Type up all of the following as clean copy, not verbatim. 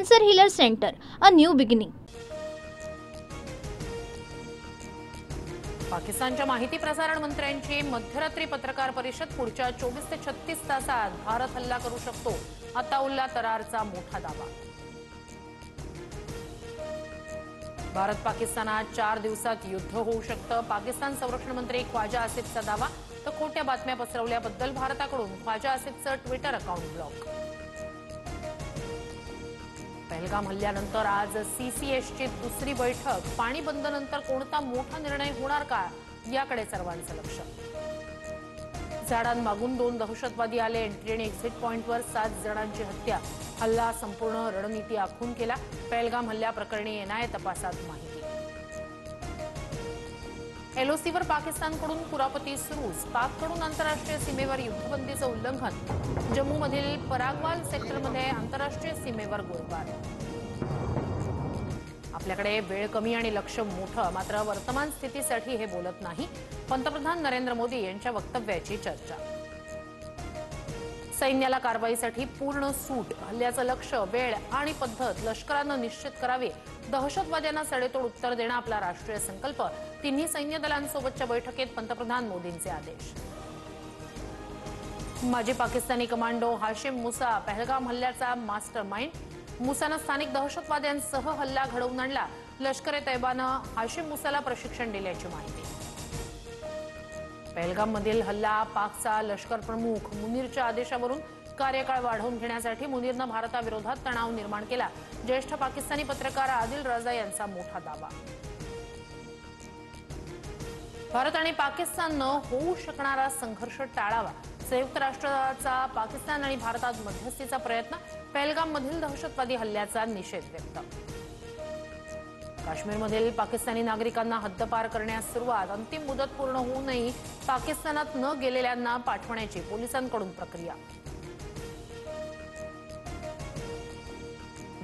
Cancer Healer Center, a new beginning. पाकिस्तानच्या माहिती प्रसारण मंत्र्यांची मध्यरात्री पत्रकार परिषद पुढच्या 24 ते 36 तासात भारत हल्ला करू शकतो. अताउल्ला तरारचा मोठा दावा. भारत पाकिस्तानात 4 दिवसात युद्ध होऊ शकतं. पाकिस्तान संरक्षण मंत्री ख्वाजा आसिफचा दावा. तर खोट्या बातम्या पसरवल्याबद्दल भारताकडून ख्वाजा आसिफचं ट्विटर अकाउंट ब्लॉक. पहलगाम हल्ल्यानंतर आज सीसीएसची दुसरी बैठक. पाणी बंदनंतर कोणता मोठा निर्णय होणार का याकडे सर्वांचं लक्ष. झाडांमागून 2 दहशतवादी आले. एंट्री आणि एक्झिट पॉइंटवर 7 जणांची हत्या. हल्ला संपूर्ण रणनीती आखून केला. पहलगाम हल्ल्याप्रकरणी एनआयए तपासात माहिती. एलओसीवर पाकिस्तानकडून कुरापती सुरूच. पाककडून आंतरराष्ट्रीय सीमेवर युद्धबंदीचं उल्लंघन. जम्मूमधील परागवाल सेक्टरमध्ये आंतरराष्ट्रीय सीमेवर गोळीबार. आपल्याकडे वेळ कमी आणि लक्ष मोठं, मात्र वर्तमान स्थितीसाठी हे बोलत नाही. पंतप्रधान नरेंद्र मोदी यांच्या वक्तव्याची चर्चा. सैन्याला कारवाईसाठी पूर्ण सूट. हल्ल्याचं लक्ष, वेळ आणि पद्धत लष्करानं निश्चित करावी. दहशतवाद्यांना सडेतोड उत्तर देणं आपला राष्ट्रीय संकल्प. तिन्ही सैन्य दलांसोबतच्या बैठकीत पंतप्रधान मोदींचे आदेश. माजी पाकिस्तानी कमांडो हाशिम मुसा पहलगाम हल्ल्याचा मास्टर माइंड. मुसानं स्थानिक दहशतवाद्यांसह हल्ला घडवून आणला. लष्कर-ए-तैयबानं हाशिम मुसाला प्रशिक्षण दिल्याची माहिती. पहलगाममधील हल्ला पाकचा लष्कर प्रमुख मुनीरच्या आदेशावरून कार्यकाळ वाढवून घेण्यासाठी मुनीरनं भारताविरोधात तणाव निर्माण केला. ज्येष्ठ पाकिस्तानी पत्रकार आदिल रजा यांचा मोठा दावा. भारत आणि पाकिस्ताननं होऊ शकणारा संघर्ष टाळावा. संयुक्त राष्ट्राचा पाकिस्तान आणि भारतात मध्यस्थीचा प्रयत्न. पहलगाममधील दहशतवादी हल्ल्याचा निषेध व्यक्त. काश्मीरमधील पाकिस्तानी नागरिकांना हद्दपार करण्यास सुरुवात. अंतिम मुदत पूर्ण होऊनही पाकिस्तानात न गेलेल्यांना पाठवण्याची पोलिसांकडून प्रक्रिया.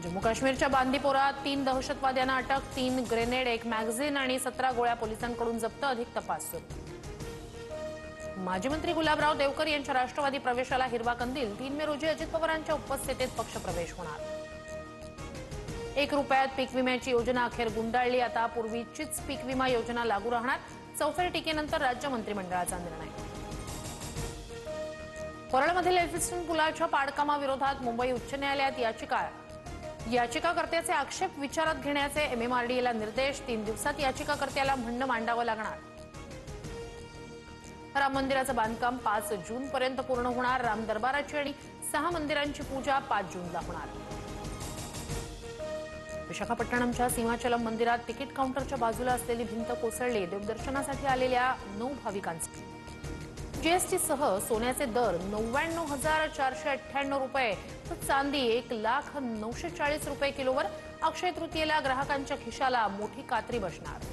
जम्मू काश्मीरच्या बांदीपोरात 3 दहशतवाद्यांना अटक. 3 ग्रेनेड, 1 मॅगझिन आणि 17 गोळ्या पोलिसांकडून जप्त. अधिक तपास सुरू. माजी मंत्री गुलाबराव देवकर यांच्या राष्ट्रवादी प्रवेशाला हिरवा कंदील. 3 मे रोजी अजित पवारांच्या उपस्थितीत पक्षप्रवेश होणार. 1 रुपयात पीक विम्याची योजना अखेर गुंडाळली. आता पूर्वीचीच पीक विमा योजना लागू राहणार. चौफेर टीकेनंतर राज्य मंत्रिमंडळाचा निर्णय. परळमधील एल्फिन्स्टन पुलाच्या पाडकामाविरोधात मुंबई उच्च न्यायालयात याचिका. याचिकाकर्त्याचे आक्षेप विचारात घेण्याचे एमएमआरडीएला निर्देश. 3 दिवसात याचिकाकर्त्याला म्हणणं मांडावं लागणार. राम मंदिराचं बांधकाम 5 जूनपर्यंत पूर्ण होणार. राम दरबाराची आणि 6 मंदिरांची पूजा 5 जूनला होणार. विशाखापट्टणमच्या सीमाचलम मंदिरात तिकीट काउंटरच्या बाजूला असलेली भिंत कोसळली. देवदर्शनासाठी आलेल्या 9 भाविकांचे. जीएसटीसह सोन्याचे दर 99,498 रुपये. तर चांदी 1,09,40 रुपये किलोवर. अक्षय तृतीयेला ग्राहकांच्या खिशाला मोठी कात्री बसणार.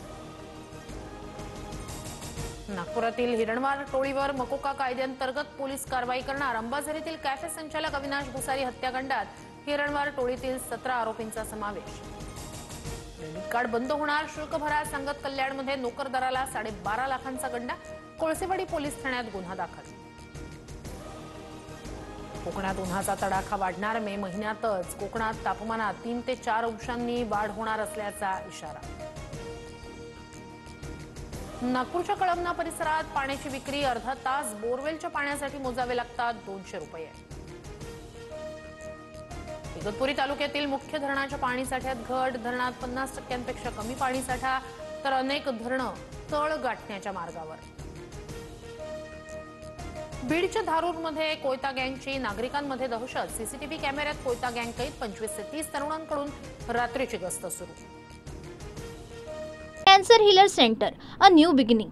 नागपुरातील हिरणवार टोळीवर मकोका कायद्याअंतर्गत पोलीस कारवाई करणार. अंबाझरीतील कॅफे संचालक अविनाश भुसारी हत्याकांडात हिरणवार टोळीतील 17 आरोपींचा समावेश. क्रेडिट कार्ड बंद होणार. शुल्क भरा सांगत कल्याणमध्ये नोकरदाराला 12.5 लाखांचा गंडा. कोळसेवाडी पोलीस ठाण्यात गुन्हा दाखल. कोकणात उन्हाचा तडाखा वाढणार. मे महिन्यातच कोकणात तापमानात 3 ते 4 अंशांनी वाढ होणार असल्याचा इशारा. नागपूरच्या कळमना परिसरात पाण्याची विक्री. अर्धा तास बोरवेलच्या पाण्यासाठी मोजावे लागतात 200 रुपये. इगतपुरी तालुक्यातील मुख्य धरणाच्या पाणीसाठ्यात घट. धरणात 50% कमी पाणीसाठा. तर अनेक धरणं तळ गाठण्याच्या मार्गावर. बीडच्या धारूरमध्ये कोयता गँगची नागरिकांमध्ये दहशत. सीसीटीव्ही कॅमेऱ्यात कोयता गँग कैद. 25 ते 30 तरुणांकडून रात्रीची गस्त सुरू. Cancer Healer Center, a new beginning.